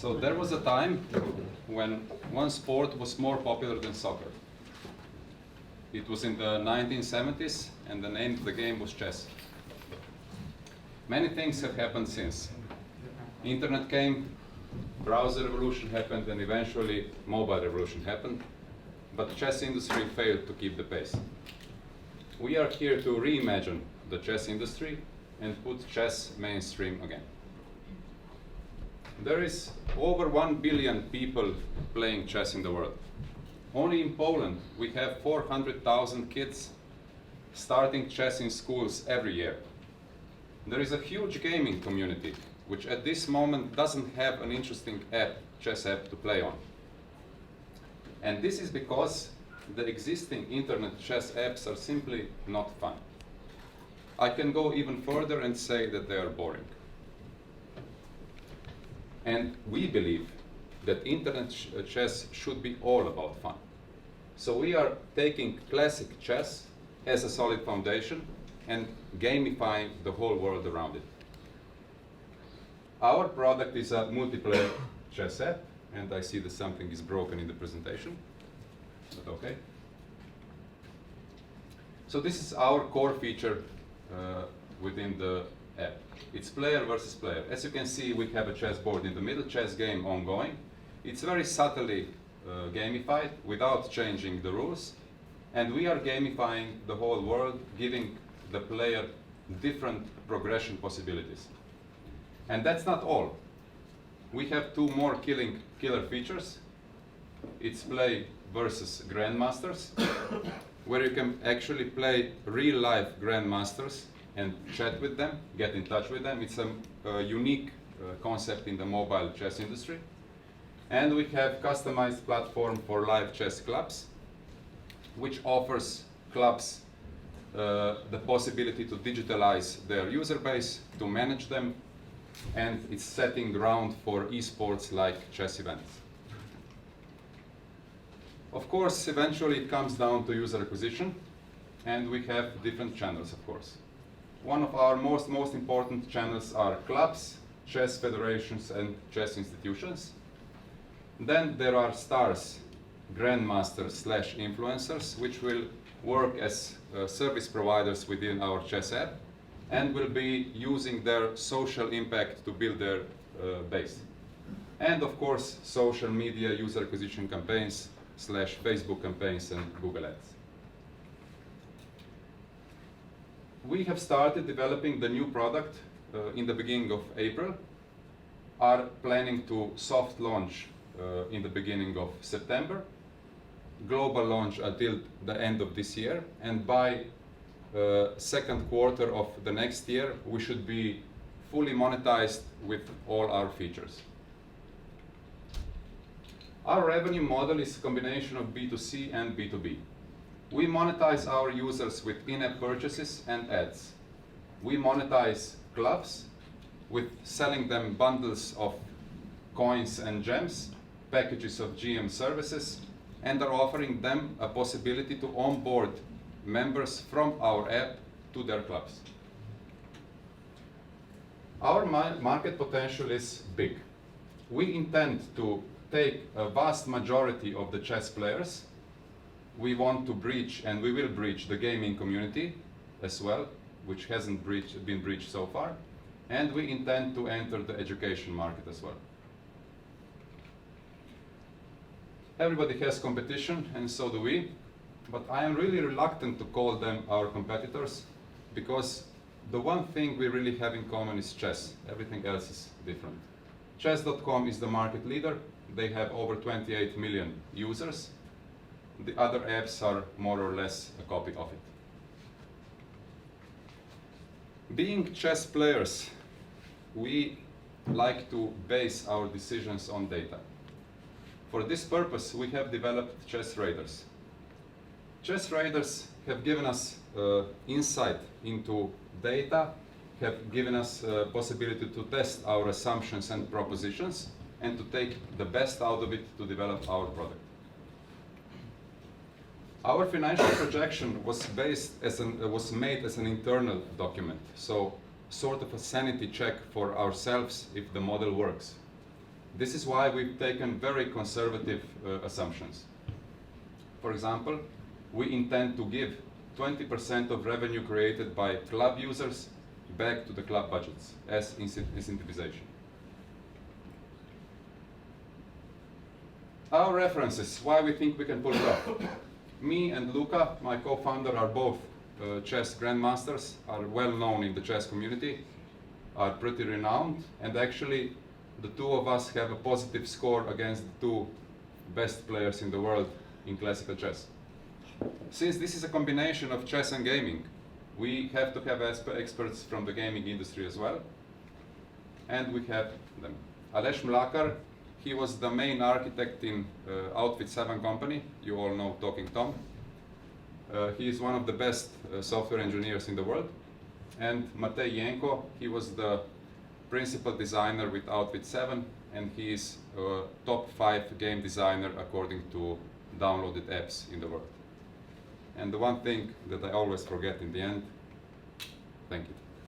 So there was a time when one sport was more popular than soccer. It was in the 1970s, and the name of the game was chess. Many things have happened since. Internet came, browser revolution happened, and eventually mobile revolution happened, but the chess industry failed to keep the pace. We are here to reimagine the chess industry and put chess mainstream again. There is over 1 billion people playing chess in the world. Only in Poland, we have 400,000 kids starting chess in schools every year. There is a huge gaming community, which at this moment doesn't have an interesting chess app to play on. And this is because the existing internet chess apps are simply not fun. I can go even further and say that they are boring. And we believe that internet chess should be all about fun. So we are taking classic chess as a solid foundation and gamifying the whole world around it. Our product is a multiplayer chess app, and I see that something is broken in the presentation, but okay. So this is our core feature within the app. It's player versus player. As you can see, we have a chessboard in the middle, chess game ongoing. It's very subtly gamified without changing the rules. And we are gamifying the whole world, giving the player different progression possibilities. And that's not all. We have two more killer features. It's play versus grandmasters, where you can actually play real-life grandmasters and chat with them, get in touch with them. It's a unique concept in the mobile chess industry. And we have customized platform for live chess clubs, which offers clubs the possibility to digitalize their user base, to manage them, and it's setting ground for esports like chess events. Of course, eventually it comes down to user acquisition, and we have different channels, of course. One of our most important channels are clubs, chess federations, and chess institutions. Then there are stars, grandmasters / influencers, which will work as service providers within our chess app and will be using their social impact to build their base. And of course, social media user acquisition campaigns / Facebook campaigns and Google Ads. We have started developing the new product in the beginning of April, are planning to soft launch in the beginning of September, global launch until the end of this year, and by second quarter of the next year, we should be fully monetized with all our features. Our revenue model is a combination of B2C and B2B. We monetize our users with in-app purchases and ads. We monetize clubs with selling them bundles of coins and gems, packages of GM services, and are offering them a possibility to onboard members from our app to their clubs. Our market potential is big. We intend to take a vast majority of the chess players. We want to breach, and we will breach, the gaming community as well, which hasn't been breached so far. And we intend to enter the education market as well. Everybody has competition, and so do we. But I am really reluctant to call them our competitors, because the one thing we really have in common is chess. Everything else is different. Chess.com is the market leader. They have over 28 million users. The other apps are more or less a copy of it. Being chess players, we like to base our decisions on data. For this purpose, we have developed chess radars. Chess radars have given us insight into data, have given us possibility to test our assumptions and propositions, and to take the best out of it to develop our product. Our financial projection was made as an internal document, so sort of a sanity check for ourselves if the model works. This is why we've taken very conservative assumptions. For example, we intend to give 20% of revenue created by club users back to the club budgets as incentivization. Our references, why we think we can pull it off. Me and Luka, my co-founder, are both chess grandmasters, are well known in the chess community, are pretty renowned, and actually the two of us have a positive score against the two best players in the world in classical chess. Since this is a combination of chess and gaming, we have to have experts from the gaming industry as well, and we have them. Aleš Mlakar, he was the main architect in Outfit 7 company, you all know Talking Tom. He is one of the best software engineers in the world. And Matej Jenko, he was the principal designer with Outfit 7, and he is top 5 game designer according to downloaded apps in the world. And the one thing that I always forget in the end, thank you.